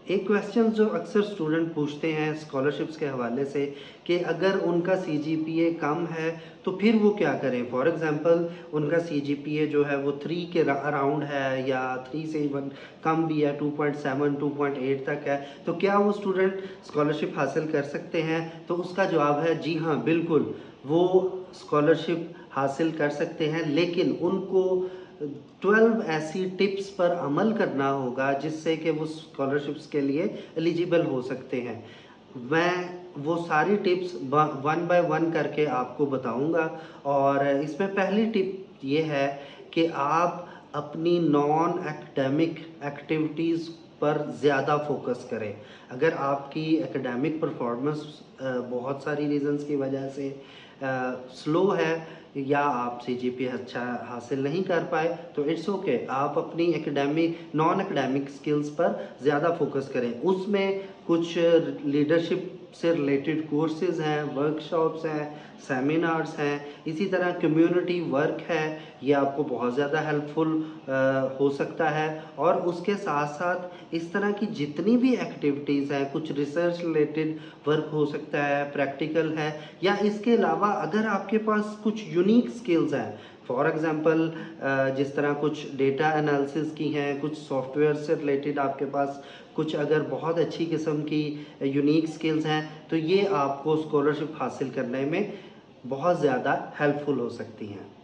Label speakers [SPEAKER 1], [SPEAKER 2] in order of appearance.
[SPEAKER 1] एक क्वेश्चन जो अक्सर स्टूडेंट पूछते हैं स्कॉलरशिप्स के हवाले से कि अगर उनका सीजीपीए कम है तो फिर वो क्या करें। फॉर एग्जांपल उनका सीजीपीए जो है वो 3 के अराउंड है या 3 से इवन कम भी है, 2.7 2.8 तक है, तो क्या वो स्टूडेंट स्कॉलरशिप हासिल कर सकते हैं? तो उसका जवाब है जी हाँ, बिल्कुल वो स्कॉलरशिप हासिल कर सकते हैं, लेकिन उनको 12 ऐसी टिप्स पर अमल करना होगा जिससे कि वो स्कॉलरशिप्स के लिए एलिजिबल हो सकते हैं। मैं वो सारी टिप्स वन बाय वन करके आपको बताऊंगा। और इसमें पहली टिप ये है कि आप अपनी नॉन एकेडमिक एक्टिविटीज़ पर ज़्यादा फोकस करें। अगर आपकी एकेडमिक परफॉर्मेंस बहुत सारी रीजंस की वजह से स्लो है या आप सीजीपीए अच्छा हासिल नहीं कर पाए, तो इट्स ओके, आप अपनी एकेडमिक नॉन एकेडमिक स्किल्स पर ज़्यादा फोकस करें। उसमें कुछ लीडरशिप से रिलेटेड कोर्सेज हैं, वर्कशॉप्स हैं, सेमिनार्स हैं, इसी तरह कम्युनिटी वर्क है, ये आपको बहुत ज़्यादा हेल्पफुल हो सकता है। और उसके साथ साथ इस तरह की जितनी भी एक्टिविटीज़ हैं, कुछ रिसर्च रिलेटेड वर्क हो सकता है, प्रैक्टिकल है, या इसके अलावा अगर आपके पास कुछ यूनिक स्किल्स हैं, फॉर एग्जांपल जिस तरह कुछ डेटा एनालिसिस की हैं, कुछ सॉफ्टवेयर से रिलेटेड आपके पास कुछ अगर बहुत अच्छी किस्म की यूनिक स्किल्स हैं, तो ये आपको स्कॉलरशिप हासिल करने में बहुत ज़्यादा हेल्पफुल हो सकती हैं।